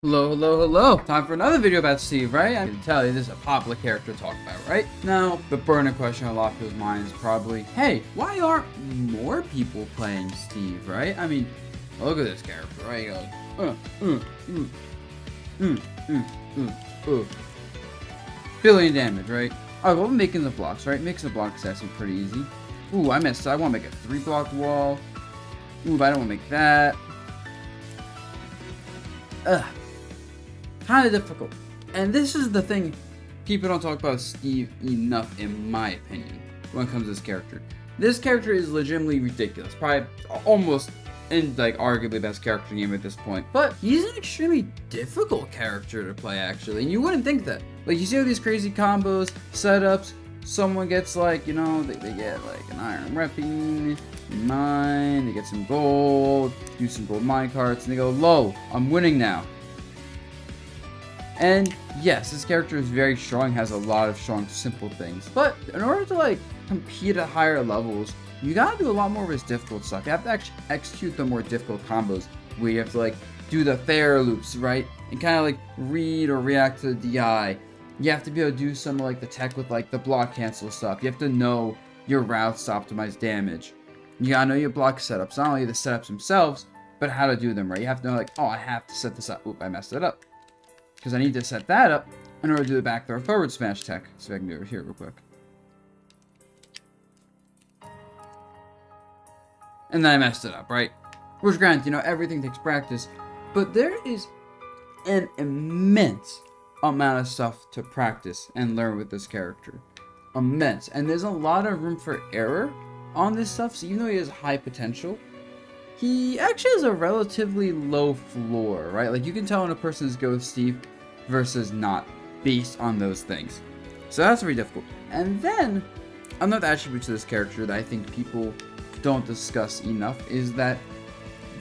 Hello, hello, hello. Time for another video about Steve, right? I can tell you this is a popular character to talk about, right? Now, the burning question on a lot of people's minds is probably, hey, why aren't more people playing Steve, right? I mean, look at this character, right? He goes, billion damage, right? Alright, well, I'm making the blocks, right? Making the blocks is actually pretty easy. Ooh, I messed up. I want to make a 3-block wall. Ooh, but I don't want to make that. Ugh. Kind of difficult. And this is the thing, people don't talk about Steve enough, in my opinion, when it comes to this character. This character is legitimately ridiculous. Probably almost, and like arguably the best character in the game at this point. But he's an extremely difficult character to play, actually. And you wouldn't think that. Like, you see all these crazy combos, setups. Someone gets like, you know, they get like an iron weapon, mine, they get some gold, do some gold mine carts, and they go, "Low, I'm winning now." And yes, this character is very strong, has a lot of strong, simple things. But in order to like compete at higher levels, you gotta do a lot more of his difficult stuff. You have to actually execute the more difficult combos where you have to like do the fair loops, right? And kind of like read or react to the DI. You have to be able to do some like the tech with like the block cancel stuff. You have to know your routes to optimize damage. You gotta know your block setups, not only the setups themselves, but how to do them, right? You have to know like, oh, I have to set this up. Oop, I messed it up. Because I need to set that up in order to do the back throw forward smash tech. So I can do it here real quick. And then I messed it up, right? Which granted, you know, everything takes practice. But there is an immense amount of stuff to practice and learn with this character. Immense. And there's a lot of room for error on this stuff. So even though he has high potential, he actually has a relatively low floor, right? Like, you can tell when a person is good with Steve versus not, based on those things. So that's very difficult. And then, another attribute to this character that I think people don't discuss enough is that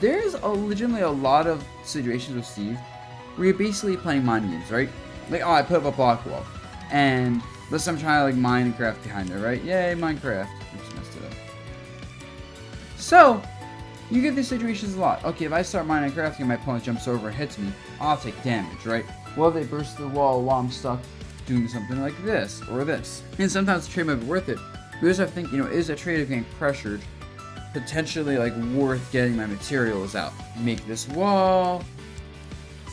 there's legitimately a lot of situations with Steve where you're basically playing mind games, right? Like, oh, I put up a block wall, and let's say I'm trying to like mine and craft behind it, right? Yay, Minecraft. I just messed it up. So, you get these situations a lot. Okay, if I start mining and crafting and my opponent jumps over and hits me, I'll take damage, right? Well, they burst the wall while I'm stuck doing something like this or this. And sometimes the trade might be worth it. We also have to think, you know, is a trade of getting pressured potentially like worth getting my materials out? Make this wall,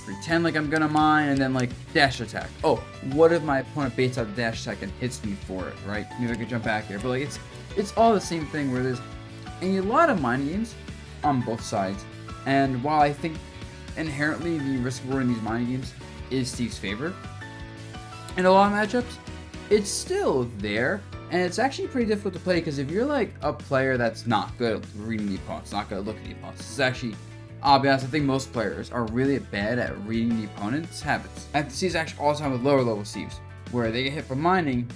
pretend like I'm gonna mine, and then like dash attack. Oh, what if my opponent baits out the dash attack and hits me for it, right? Maybe I could jump back here. But like it's all the same thing where there's a lot of mining games on both sides. And while I think inherently the risk reward in these mining games is Steve's favor, in a lot of matchups, it's still there. And it's actually pretty difficult to play because if you're like a player that's not good at reading the opponents, not good at looking at the opponents, it's actually, I'll be honest, I think most players are really bad at reading the opponent's habits. I see this actually all the time with lower level Steves, where they get hit from mining,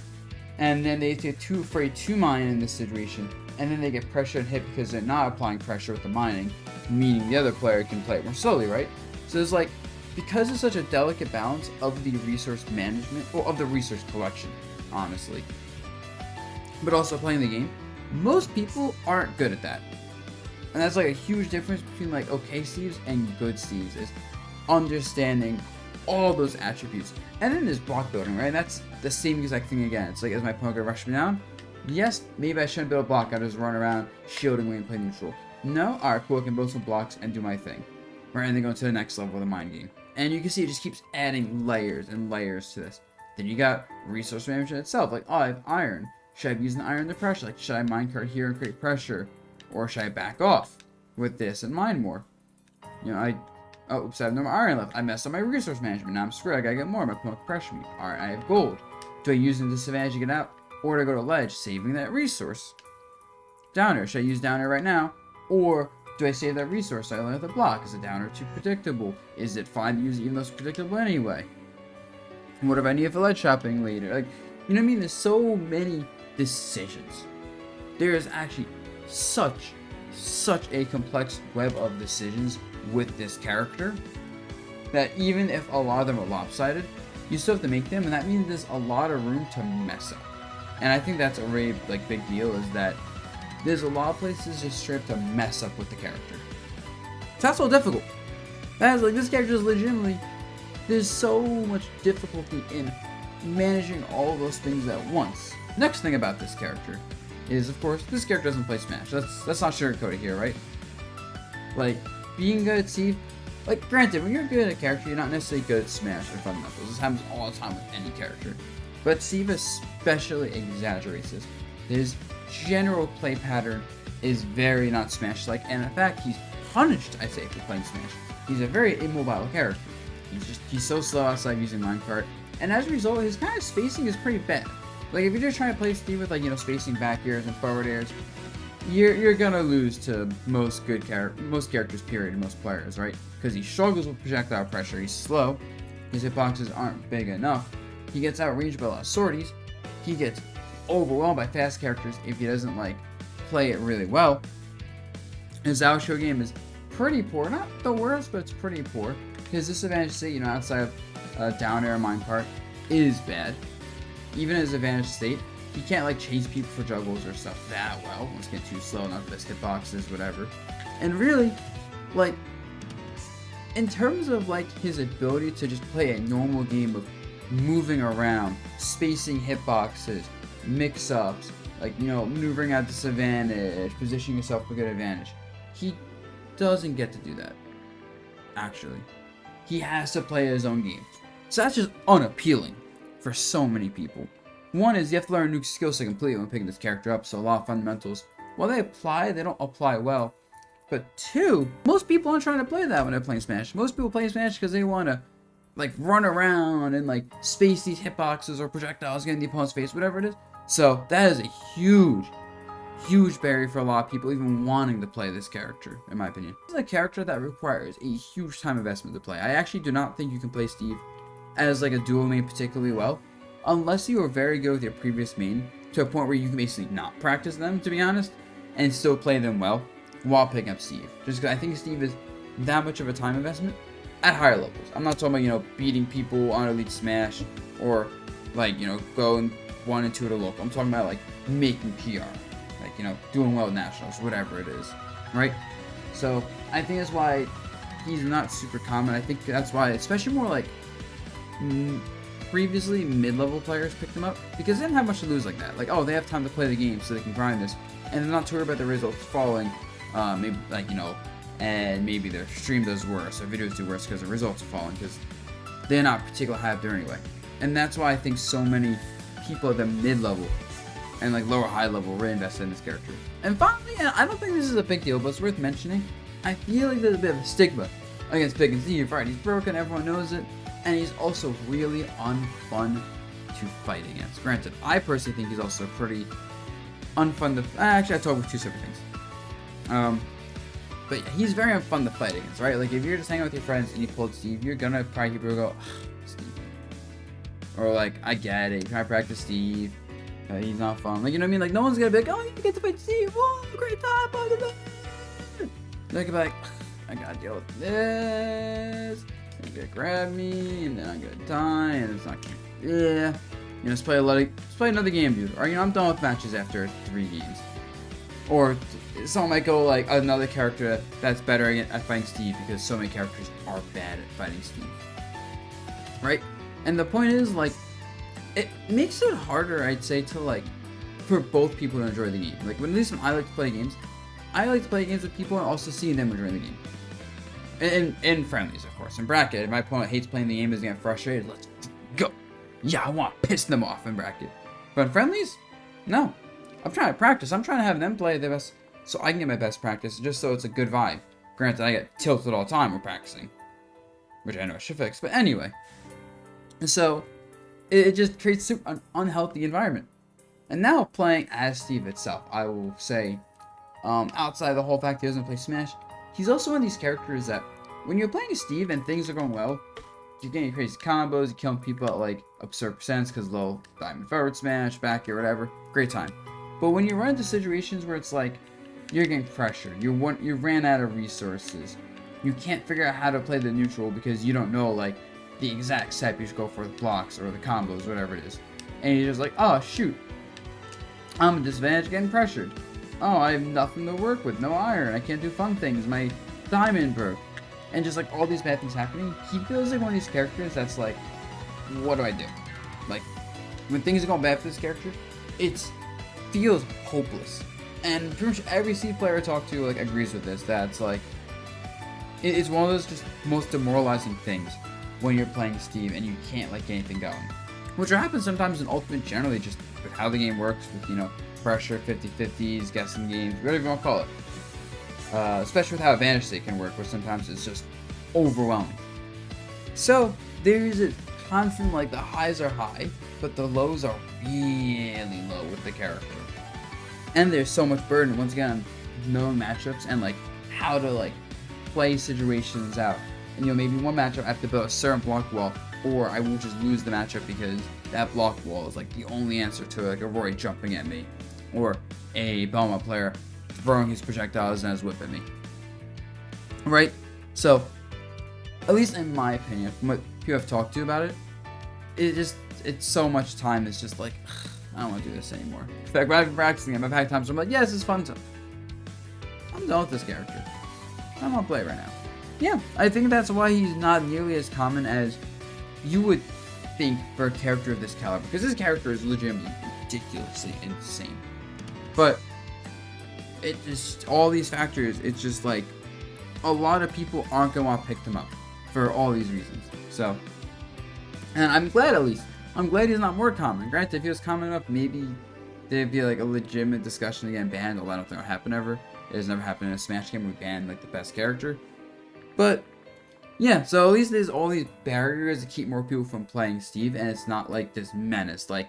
and then they get too afraid to mine in this situation, and then they get pressure and hit because they're not applying pressure with the mining, meaning the other player can play it more slowly, right? So there's like, because it's such a delicate balance of the resource management, or of the resource collection, honestly, but also playing the game, most people aren't good at that. And that's like a huge difference between like okay Steves and good Steves, is understanding all those attributes. And then there's block building, right? That's the same exact thing again. It's like, is my opponent gonna rush me down? Yes, maybe I shouldn't build a block. I just run around shielding when you play neutral. No? Alright, cool, I can build some blocks and do my thing. Right, and then go to the next level of the mind game. And you can see it just keeps adding layers and layers to this. Then you got resource management itself. Like, oh, I have iron. Should I be using the iron to pressure? Like, should I minecart here and create pressure? Or should I back off with this and mine more? You know, oh, oops, I have no more iron left. I messed up my resource management. Now I'm screwed. I gotta get more. My opponent can pressure me. Alright, I have gold. Do I use the disadvantage to get out? Or do I go to ledge, saving that resource? Downer. Should I use downer right now? Or do I save that resource so I only have the block? Is a downer too predictable? Is it fine to use it even though it's predictable anyway? And what if I need it for ledge shopping later? Like, you know what I mean? There's so many decisions. There is actually such a complex web of decisions with this character that even if a lot of them are lopsided, you still have to make them, and that means there's a lot of room to mess up. And I think that's a really like big deal, is that there's a lot of places just straight up to mess up with the character. So that's so difficult. That is like, this character is legitimately there's so much difficulty in managing all those things at once. Next thing about this character is, of course, this character doesn't play Smash. That's not sugarcoated here, right? Like, being good at Steve, like, granted, when you're good at a character, you're not necessarily good at Smash or fundamentals. This happens all the time with any character. But Steve especially exaggerates this. His general play pattern is very not Smash-like, and in fact, he's punished, I say, for playing Smash. He's a very immobile character. He's so slow outside using minecart, and as a result, his kind of spacing is pretty bad. Like, if you're just trying to play Steve with, like, you know, spacing back airs and forward airs, you're gonna lose to most characters, period, and most players, right? Because he struggles with projectile pressure, he's slow, his hitboxes aren't big enough, he gets outranged by a lot of sorties, he gets overwhelmed by fast characters if he doesn't, like, play it really well. His outro game is pretty poor, not the worst, but it's pretty poor. His disadvantage state, you know, outside of down air minecart, is bad. Even his advantage state, he can't, like, chase people for juggles or stuff that well. Once get too slow, not the best hitboxes, whatever. And really, like, in terms of, like, his ability to just play a normal game of moving around, spacing hitboxes, mix-ups, like, you know, maneuvering at disadvantage, positioning yourself for good advantage, he doesn't get to do that, actually. He has to play his own game. So that's just unappealing for so many people. One is you have to learn a new skill set completely when picking this character up, so a lot of fundamentals, while they don't apply well. But two, most people aren't trying to play that when they're playing Smash. Most people play Smash because they want to, like, run around and, like, space these hitboxes or projectiles, get in the opponent's face, whatever it is. So that is a huge barrier for a lot of people even wanting to play this character, in my opinion. This is a character that requires a huge time investment to play. I actually do not think you can play Steve as, like, a dual main particularly well, unless you are very good with your previous main, to a point where you can basically not practice them, to be honest, and still play them well while picking up Steve. Just because I think Steve is that much of a time investment at higher levels. I'm not talking about, you know, beating people on Elite Smash or, like, you know, going 1 and 2 at a local. I'm talking about, like, making PR, like, you know, doing well at nationals, whatever it is, right? So I think that's why he's not super common. I think that's why, especially more like previously mid-level players picked him up, because they didn't have much to lose like that. Like, oh, they have time to play the game, so they can grind this, and they're not too worried about the results falling. Maybe, like, you know, and maybe their stream does worse, or videos do worse because the results are falling, because they're not particularly high up there anyway. And that's why I think so many people at the mid-level and, like, lower high level really invested in this character. And finally, and I don't think this is a big deal, but it's worth mentioning, I feel like there's a bit of a stigma against Big and Steve, right? He's broken, everyone knows it, and he's also really unfun to fight against. Granted, I personally think he's also pretty unfun to... Actually, I talk with two separate things. But yeah, he's very unfun to fight against, right? Like, if you're just hanging out with your friends and you pulled Steve, you're gonna probably people go, Steve. Or, like, I get it, you try to practice Steve, but he's not fun. Like, you know what I mean? Like, no one's gonna be like, oh, you get to fight Steve, whoa, great time, blah, blah, blah. They could be like, I gotta deal with this. He's gonna grab me, and then I'm gonna die, and it's not cute. Yeah. You know, let's play another game, dude. Or, you know, I'm done with matches after 3 games. Or someone might go, like, another character that's better at fighting Steve, because so many characters are bad at fighting Steve. Right? And the point is, like, it makes it harder, I'd say, to, like, for both people to enjoy the game. Like, at least when I like to play games, I like to play games with people and also seeing them enjoying the game. In friendlies, of course. In bracket, if my opponent hates playing the game, is getting frustrated, let's go. Yeah, I want to piss them off in bracket. But in friendlies, no. I'm trying to practice. I'm trying to have them play their best so I can get my best practice, just so it's a good vibe. Granted, I get tilted all the time when practicing, which I know I should fix. But anyway, so it just creates an unhealthy environment. And now playing as Steve itself, I will say, outside the whole fact he doesn't play Smash, he's also one of these characters that when you're playing as Steve and things are going well, you're getting crazy combos, you're killing people at, like, absurd percents because they'll diamond forward smash, back or whatever. Great time. But when you run into situations where it's like you're getting pressured, you ran out of resources, you can't figure out how to play the neutral because you don't know, like, the exact set you should go for the blocks or the combos, whatever it is, and you're just like, oh shoot, I'm at disadvantage getting pressured. Oh, I have nothing to work with, no iron, I can't do fun things, my diamond broke. and just like all these bad things happening, he feels like one of these characters that's like, what do I do? Like, when things are going bad for this character, it feels hopeless. And pretty much every Steve player I talk to like agrees with this. That's like, it's one of those just most demoralizing things when you're playing Steve and you can't like get anything going. Which happens sometimes in Ultimate generally, just with how the game works, with, you know, pressure, 50-50s, guessing games, whatever you want to call it. Especially with how Advantage State can work, where sometimes it's just overwhelming. So, there's a constant, like, the highs are high, but the lows are really low with the character. And there's so much burden, once again, on knowing matchups and, like, how to, like, play situations out. And, you know, maybe one matchup I have to build a certain block wall, or I will just lose the matchup because that block wall is, like, the only answer to, like, a Roy jumping at me, or a Belmont player throwing his projectiles and his whip at me. Right? So, at least in my opinion, from what people have talked to about it, it's so much time, it's just like, I don't want to do this anymore. In fact, when I've been practicing him, I've had times where I'm like, yeah, this is fun. I'm done with this character. I don't want to play it right now. Yeah, I think that's why he's not nearly as common as you would think for a character of this caliber. Because this character is legitimately ridiculously insane. But it just, all these factors, it's just like, a lot of people aren't going to want to pick them up for all these reasons. So, and I'm glad at least. I'm glad he's not more common. Granted, if he was common enough, maybe there'd be like a legitimate discussion to get banned, although I don't think it'll happen ever. It has never happened in a Smash game where we ban like the best character. But, yeah, so at least there's all these barriers to keep more people from playing Steve, and it's not like this menace. Like,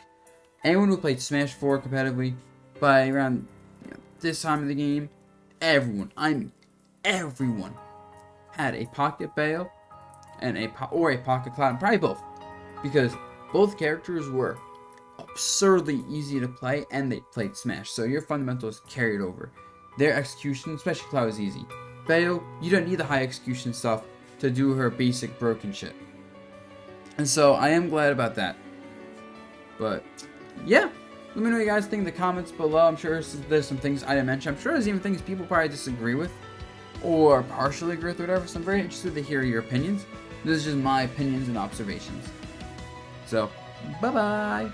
anyone who played Smash 4 competitively by around this time of the game, everyone had a Pocket Bayo and a Pocket Cloud, and probably both, because both characters were absurdly easy to play and they played Smash, so your fundamentals carried over. Their execution, especially Cloud, was easy. Bayo, you don't need the high execution stuff to do her basic broken shit. And so I am glad about that. But yeah, let me know what you guys think in the comments below. I'm sure there's some things I didn't mention. I'm sure there's even things people probably disagree with or partially agree with, or whatever. So I'm very interested to hear your opinions. This is just my opinions and observations. So, bye-bye.